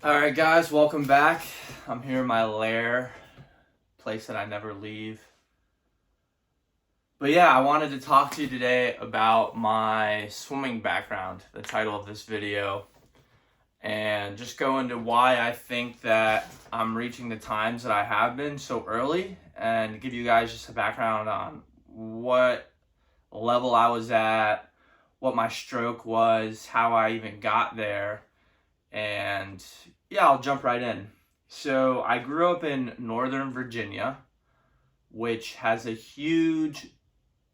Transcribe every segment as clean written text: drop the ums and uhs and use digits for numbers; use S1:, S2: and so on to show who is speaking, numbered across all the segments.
S1: Alright guys, welcome back. I'm here in my lair, place that I never leave. But yeah, I wanted to talk to you today about my swimming background, the title of this video, and just go into why I think that I'm reaching the times that I have been so early, and give you guys just a background on what level I was at, what my stroke was, how I even got there. And yeah, I'll jump right in. So I grew up in Northern Virginia, which has a huge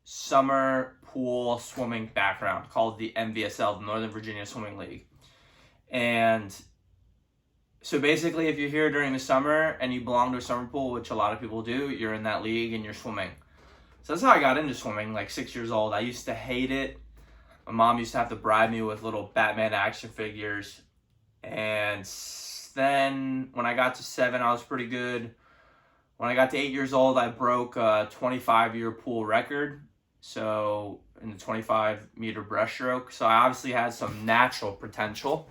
S1: summer pool swimming background called the NVSL, the Northern Virginia Swimming League. And so basically, if you're here during the summer and you belong to a summer pool, which a lot of people do, you're in that league and you're swimming. So that's how I got into swimming, like 6 years old. I used to hate it. My mom used to have to bribe me with little Batman action figures. And then when I got to 7, I was pretty good. When I got to 8 years old, I broke a 25-year pool record. So in the 25-meter breaststroke. So I obviously had some natural potential.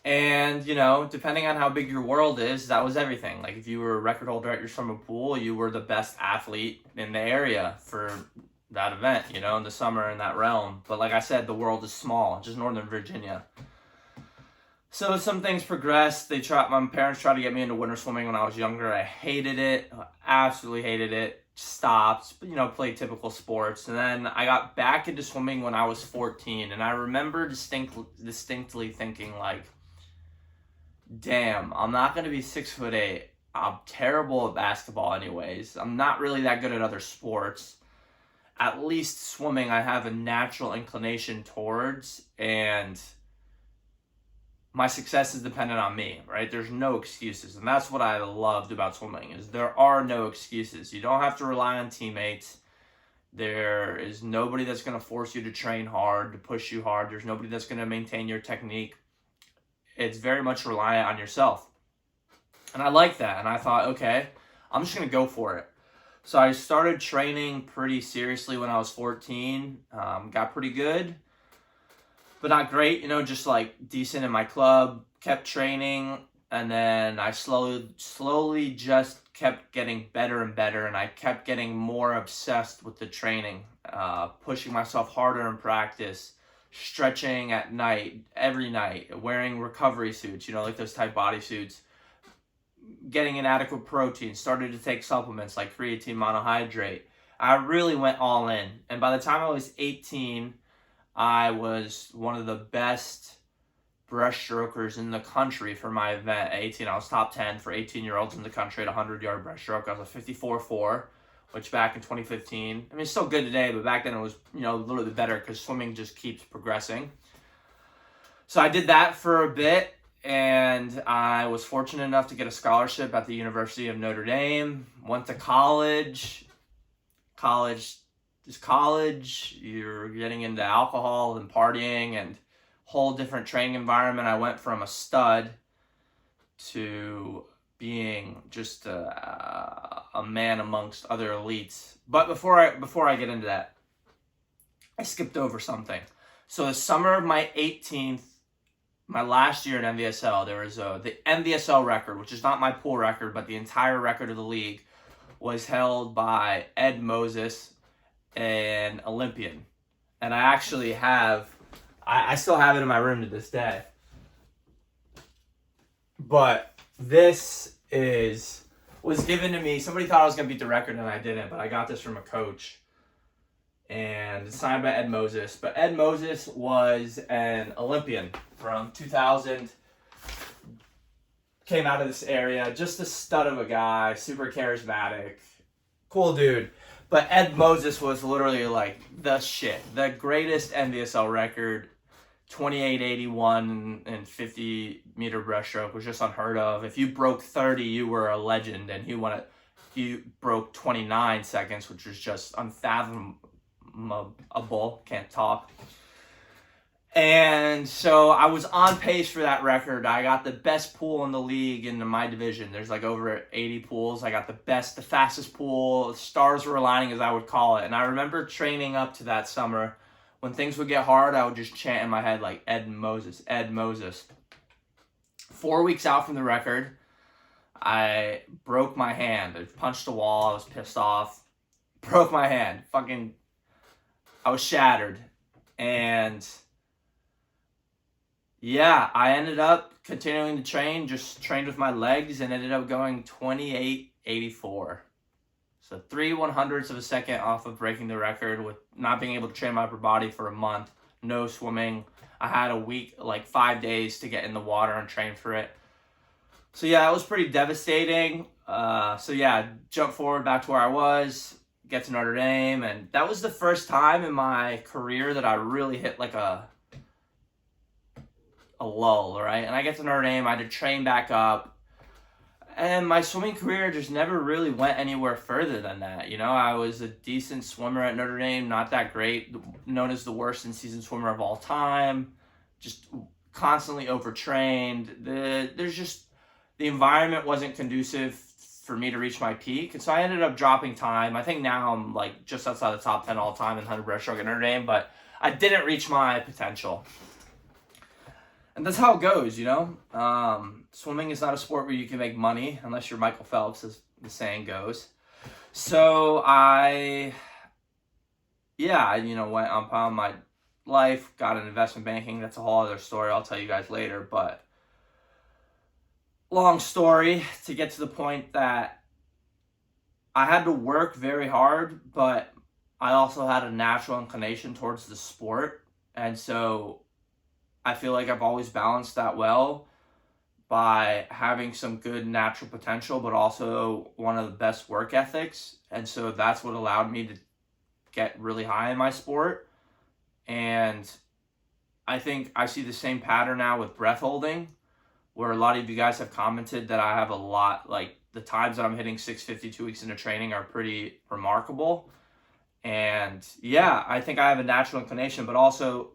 S1: And, you know, depending on how big your world is, that was everything. Like if you were a record holder at your summer pool, you were the best athlete in the area for that event, you know, in the summer in that realm. But like I said, the world is small, just Northern Virginia. So some things progressed. My parents tried to get me into winter swimming when I was younger. I hated it, absolutely hated it. Stopped, you know, played typical sports. And then I got back into swimming when I was 14. And I remember distinctly thinking like, damn, I'm not going to be 6'8". I'm terrible at basketball anyways. I'm not really that good at other sports. At least swimming I have a natural inclination towards, and my success is dependent on me, right? There's no excuses. And that's what I loved about swimming, is there are no excuses. You don't have to rely on teammates. There is nobody that's going to force you to train hard, to push you hard. There's nobody that's going to maintain your technique. It's very much reliant on yourself. And I like that. And I thought, okay, I'm just going to go for it. So I started training pretty seriously when I was 14. Got pretty good, but not great, you know, just like decent in my club. Kept training, and then I slowly just kept getting better and better, and I kept getting more obsessed with the training, pushing myself harder in practice, stretching at night, every night, wearing recovery suits, you know, like those type body suits, getting inadequate protein, started to take supplements like creatine monohydrate. I really went all in, and by the time I was 18, I was one of the best breaststrokers in the country for my event. At 18, I was top 10 for 18-year-olds in the country at 100-yard breaststroke. I was a 54.4, which back in 2015, I mean, it's still good today, but back then it was, you know, a little bit better because swimming just keeps progressing. So I did that for a bit, and I was fortunate enough to get a scholarship at the University of Notre Dame. Went to college. College is college. You're getting into alcohol and partying and whole different training environment. I went from a stud to being just a man amongst other elites. But before I get into that, I skipped over something. So the summer of my 18th, my last year in NVSL, there was the NVSL record, which is not my pool record, but the entire record of the league, was held by Ed Moses, an Olympian. And I actually have, I still have it in my room to this day. But this was given to me. Somebody thought I was going to beat the record and I didn't, but I got this from a coach. And it's signed by Ed Moses. But Ed Moses was an Olympian from 2000. Came out of this area, just a stud of a guy, super charismatic, cool dude. But Ed Moses was literally like the shit. The greatest NVSL record, 28.81 and 50-meter breaststroke was just unheard of. If you broke 30, you were a legend, and he broke 29 seconds, which was just unfathomable. Can't talk. And so I was on pace for that record. I got the best pool in the league in my division. There's like over 80 pools. I got the fastest pool. Stars were aligning, as I would call it. And I remember training up to that summer. When things would get hard, I would just chant in my head like Ed Moses, Ed Moses. 4 weeks out from the record, I broke my hand. I punched a wall. I was pissed off. Broke my hand. I was shattered. And yeah, I ended up continuing to train, just trained with my legs, and ended up going 28.84. So 3/100ths of a second off of breaking the record with not being able to train my upper body for a month, no swimming. I had a week, like 5 days to get in the water and train for it. So yeah, it was pretty devastating. So yeah, jump forward back to where I was, get to Notre Dame, and that was the first time in my career that I really hit like a lull, right? And I get to Notre Dame, I had to train back up, and my swimming career just never really went anywhere further than that. You know, I was a decent swimmer at Notre Dame, not that great, known as the worst in-season swimmer of all time, just constantly overtrained. The environment wasn't conducive for me to reach my peak, and so I ended up dropping time. I think now I'm like just outside the top 10 all time in 100 breaststroke at Notre Dame, but I didn't reach my potential. And that's how it goes, you know? Swimming is not a sport where you can make money unless you're Michael Phelps, as the saying goes. So I went on my life, got an investment banking. That's a whole other story I'll tell you guys later. But long story to get to the point that I had to work very hard, but I also had a natural inclination towards the sport. And so I feel like I've always balanced that well by having some good natural potential, but also one of the best work ethics. And so that's what allowed me to get really high in my sport. And I think I see the same pattern now with breath holding, where a lot of you guys have commented that I have a lot, like the times that I'm hitting 650 2 weeks into training are pretty remarkable. And yeah, I think I have a natural inclination, but also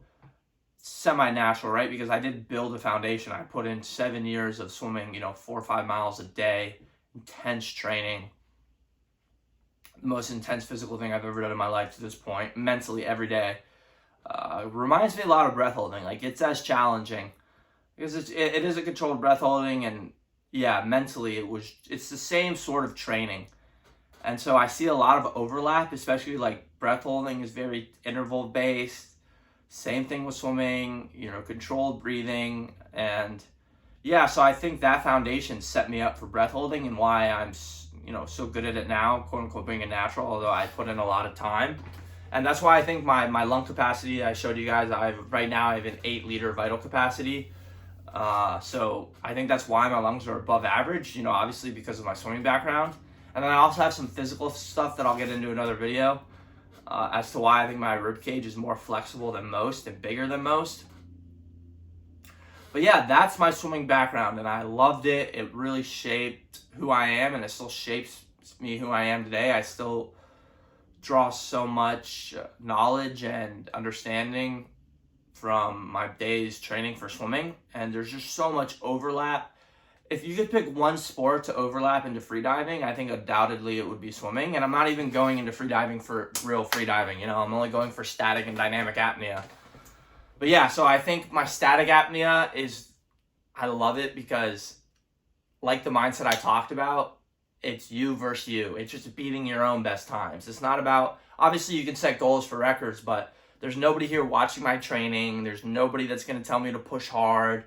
S1: semi-natural, right? Because I did build a foundation. I put in 7 years of swimming, 4 or 5 miles a day, intense training, the most intense physical thing I've ever done in my life to this point, mentally every day. Reminds me a lot of breath holding. Like, it's as challenging because it is a controlled breath holding, and yeah, mentally it's the same sort of training. And so I see a lot of overlap, especially like breath holding is very interval based. Same thing with swimming, controlled breathing. And yeah, so I think that foundation set me up for breath holding and why I'm, so good at it now, quote unquote, being a natural, although I put in a lot of time. And that's why I think my lung capacity, I showed you guys, right now I have an 8-liter vital capacity. So I think that's why my lungs are above average, obviously because of my swimming background. And then I also have some physical stuff that I'll get into another video. As to why I think my rib cage is more flexible than most and bigger than most. But yeah, that's my swimming background, and I loved it. It really shaped who I am, and it still shapes me who I am today. I still draw so much knowledge and understanding from my days training for swimming, and there's just so much overlap. If you could pick one sport to overlap into freediving, I think undoubtedly it would be swimming. And I'm not even going into freediving for real freediving. I'm only going for static and dynamic apnea. But yeah, so I think my static apnea I love it because, like the mindset I talked about, it's you versus you. It's just beating your own best times. It's not about, obviously you can set goals for records, but there's nobody here watching my training. There's nobody that's going to tell me to push hard.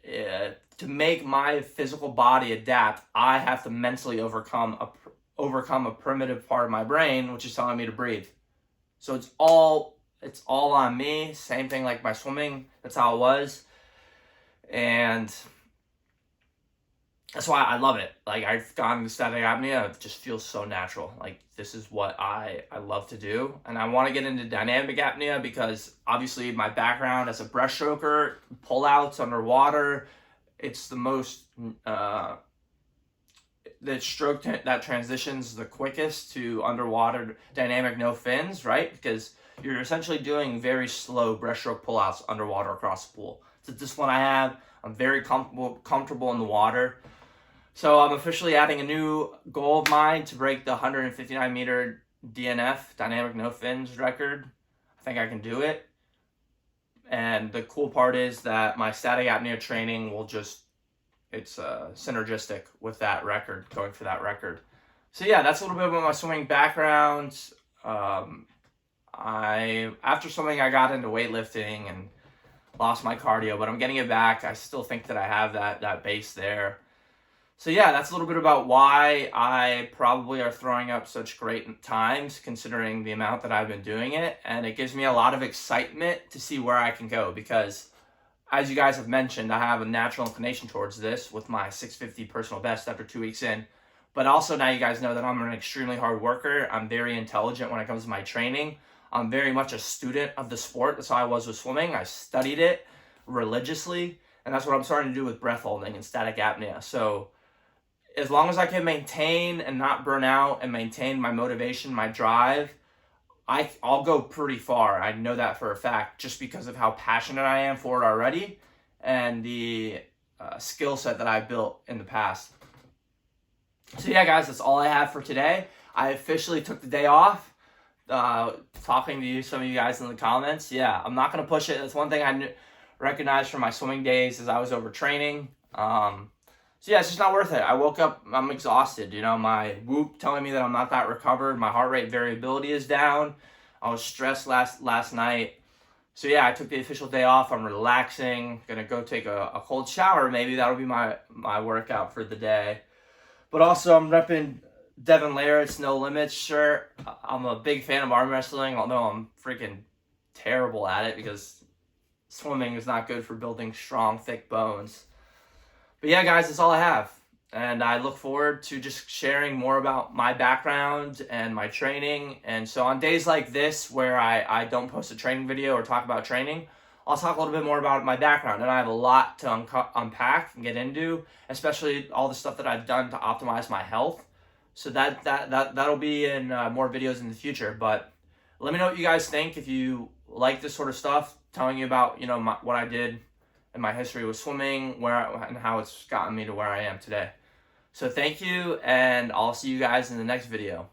S1: To make my physical body adapt, I have to mentally overcome a primitive part of my brain, which is telling me to breathe. So it's all on me. Same thing like my swimming. That's how it was. And that's why I love it. Like, I've gotten to static apnea. It just feels so natural. Like, this is what I love to do. And I want to get into dynamic apnea because obviously my background as a breaststroker, pullouts underwater, it's the most, the stroke that transitions the quickest to underwater dynamic no fins, right? Because you're essentially doing very slow breaststroke pullouts underwater across the pool. So this one I have. I'm very comfortable in the water. So I'm officially adding a new goal of mine to break the 159 meter DNF, dynamic no fins record. I think I can do it. And the cool part is that my static apnea training will just it's synergistic with that record, going for that record. So yeah, that's a little bit about my swimming background. After swimming, I got into weightlifting and lost my cardio, but I'm getting it back. I still think that I have that base there. So yeah, that's a little bit about why I probably are throwing up such great times considering the amount that I've been doing it. And it gives me a lot of excitement to see where I can go because, as you guys have mentioned, I have a natural inclination towards this with my 650 personal best after 2 weeks in. But also now you guys know that I'm an extremely hard worker. I'm very intelligent when it comes to my training. I'm very much a student of the sport. That's how I was with swimming. I studied it religiously. And that's what I'm starting to do with breath holding and static apnea. So as long as I can maintain and not burn out and maintain my motivation, my drive, I'll go pretty far. I know that for a fact just because of how passionate I am for it already and the skill set that I've built in the past. So yeah, guys, that's all I have for today. I officially took the day off. Talking to you, some of you guys in the comments. Yeah, I'm not going to push it. That's one thing I recognized from my swimming days is I was overtraining. So yeah, it's just not worth it. I woke up, I'm exhausted. You know, my Whoop telling me that I'm not that recovered. My heart rate variability is down. I was stressed last night. So yeah, I took the official day off. I'm relaxing. Gonna go take a cold shower. Maybe that'll be my workout for the day. But also I'm repping Devin Laird's No Limits shirt. I'm a big fan of arm wrestling, although I'm freaking terrible at it because swimming is not good for building strong, thick bones. But yeah, guys, that's all I have. And I look forward to just sharing more about my background and my training. And so on days like this where I don't post a training video or talk about training, I'll talk a little bit more about my background. And I have a lot to unpack and get into, especially all the stuff that I've done to optimize my health. So that'll be in more videos in the future. But let me know what you guys think. If you like this sort of stuff, telling you about, you know, what I did in my history with swimming, and how it's gotten me to where I am today. So thank you, and I'll see you guys in the next video.